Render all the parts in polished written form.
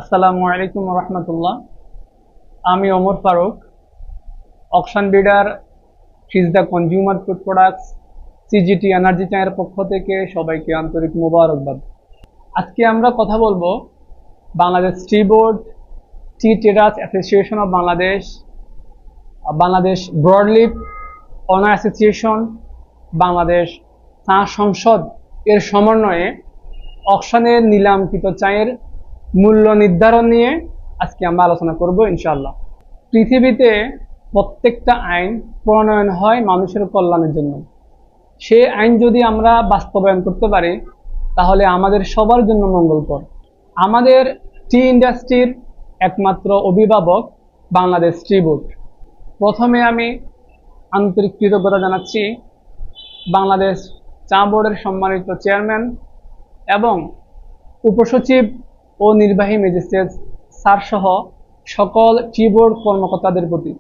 আসসালামু আলাইকুম রহমতুল্লাহ। আমি ওমর ফারুক, অকশন বিডার সিজদা consumer food products CGT energy চায়ের পক্ষ থেকে সবাইকে আন্তরিক মোবারকবাদ। আজকে আমরা কথা বলবো Bangladesh tea board, tea traders association of Bangladesh, Bangladesh broadleaf owner association, Bangladesh চা সংসদ এর সমন্বয়ে অকশনের নিলামকৃত চায়ের মূল্য নির্ধারণ নিয়ে আজকে আমরা আলোচনা করব ইনশাআল্লাহ। পৃথিবীতে প্রত্যেকটা আইন প্রণয়ন হয় মানুষের কল্যাণের জন্য। সেই আইন যদি আমরা বাস্তবায়ন করতে পারি তাহলে আমাদের সবার জন্য মঙ্গলকর। আমাদের টি ইন্ডাস্ট্রির একমাত্র অভিভাবক বাংলাদেশ টি বোর্ড। প্রথমে আমি আন্তরিক কৃতজ্ঞতা জানাচ্ছি বাংলাদেশ চা বোর্ডের সম্মানিত চেয়ারম্যান এবং উপসচিব ও নির্বাহী ম্যাজিস্ট্রেট স্যার সহ সকল টি বোর্ড কর্মকর্তাদের প্রতি।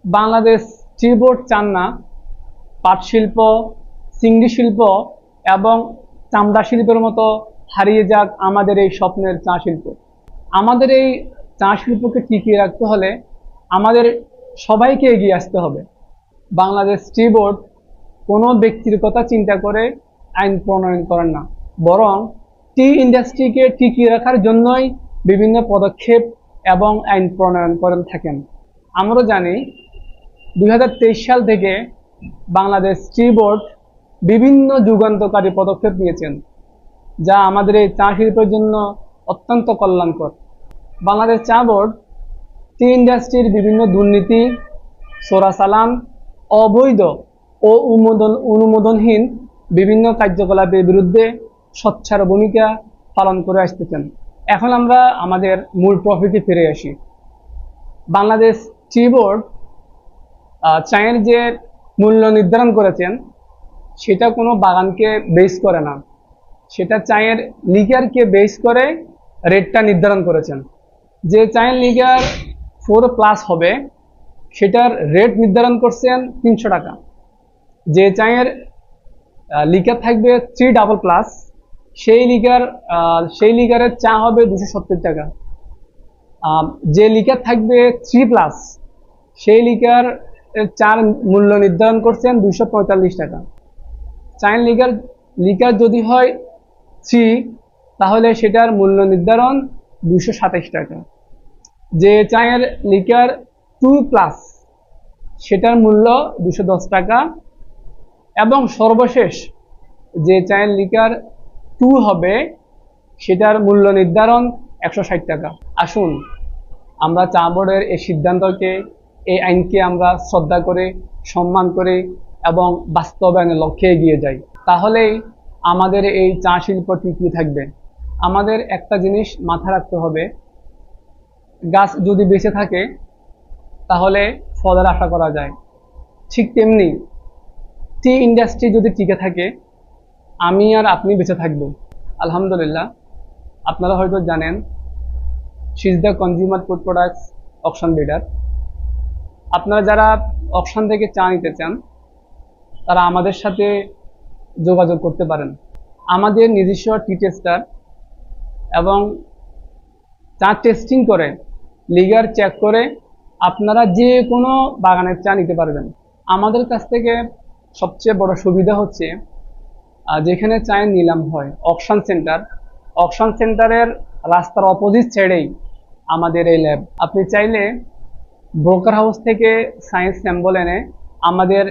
বাংলাদেশ টি বোর্ড চান না পাট শিল্প, চিংড়ি শিল্প এবং চামড়া শিল্পের মতো হারিয়ে যাক আমাদের এই স্বপ্নের চা শিল্প। আমাদের এই চা শিল্পকে টিকিয়ে রাখতে হলে আমাদের সবাইকে এগিয়ে আসতে হবে। বাংলাদেশ টি বোর্ড কোনো ব্যক্তির কথা চিন্তা করে আইন প্রণয়ন করেন না, বরং টি ইন্ডাস্ট্রিকে টিকিয়ে রাখার জন্যই বিভিন্ন পদক্ষেপ এবং আইন প্রণয়ন করে থাকেন। আমরা জানি 2023 সাল থেকে বাংলাদেশ টি বোর্ড বিভিন্ন যুগান্তকারী পদক্ষেপ নিয়েছেন, যা আমাদের এই চা শিল্পের জন্য অত্যন্ত কল্যাণকর। বাংলাদেশ চা বোর্ড টি ইন্ডাস্ট্রির বিভিন্ন দুর্নীতি, চোরাচালান, অবৈধ ও অনুমোদনহীন বিভিন্ন কার্যকলাপের বিরুদ্ধে সোচ্চার ভূমিকা পালন করে আসতেছেন। এখন আমরা আমাদের মূল টপিকে ফিরে আসি। বাংলাদেশ টি বোর্ড চায়ের যে মূল্য নির্ধারণ করেছেন সেটা কোনো বাগানকে বেস করে না, সেটা চায়ের লিগারকে বেস করে রেটটা নির্ধারণ করেছেন। যে চায়ের লিগার 4+ হবে সেটার রেট নির্ধারণ করছেন 300 টাকা। যে চায়ের লিগার থাকবে 3++, সেই লিগারের চা হবে 270 টাকা। যে লিগার থাকবে 3+, সেই লিগার চার মূল্য নির্ধারণ করছেন 245 টাকা। চায়ের লিগার যদি হয় 3 তাহলে সেটার মূল্য নির্ধারণ 227 টাকা। যে চায়ের লিগার 2+, সেটার মূল্য 210 টাকা। এবং সর্বশেষ যে চায়ের লিগার 2 হবে সেটার মূল্য নির্ধারণ 160 টাকা। আসুন আমরা চা বোর্ডের এই সিদ্ধান্তকে, এই আইনকে আমরা শ্রদ্ধা করে, সম্মান করে এবং বাস্তবায়নের লক্ষ্যে এগিয়ে যাই। তাহলেই আমাদের এই চা শিল্প টিকিয়ে থাকবে। আমাদের একটা জিনিস মাথায় রাখতে হবে, গাছ যদি বেঁচে থাকে তাহলে ফলের আশা করা যায়। ঠিক তেমনি টি ইন্ডাস্ট্রি যদি টিকে থাকে আমি আর আপনি বেঁচে থাকবো। আলহামদুলিল্লাহ, আপনারা হয়তো জানেন সিজদা কনজিউমার ফুড প্রোডাক্টস অকশন বিডার। আপনারা যারা অকশন থেকে চা নিতে চান তারা আমাদের সাথে যোগাযোগ করতে পারেন। আমাদের নিজস্ব টি টেস্টার এবং চা টেস্টিং করে লিগার চেক করে আপনারা যে কোনো বাগানের চা নিতে পারবেন। আমাদের কাছ থেকে সবচেয়ে বড় সুবিধা হচ্ছে যেখানে চায়ের নিলাম হয় অকশন সেন্টারের রাস্তার অপোজিট সাইডেই আমাদের এই ল্যাব। আপনি চাইলে ব্রোকার হাউস থেকে সায়েন্স স্যাম্পল এনে আমাদের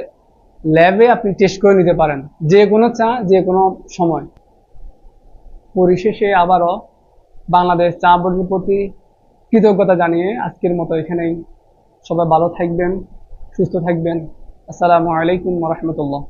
ল্যাবে আপনি টেস্ট করে নিতে পারেন, যে কোনো চা যে কোনো সময়। পরিশেষে আবারও বাংলাদেশ চা বোর্ডের প্রতি কৃতজ্ঞতা জানিয়ে আজকের মতো এখানেই। সবাই ভালো থাকবেন, সুস্থ থাকবেন। আসসালামু আলাইকুম ওয়া রাহমাতুল্লাহ।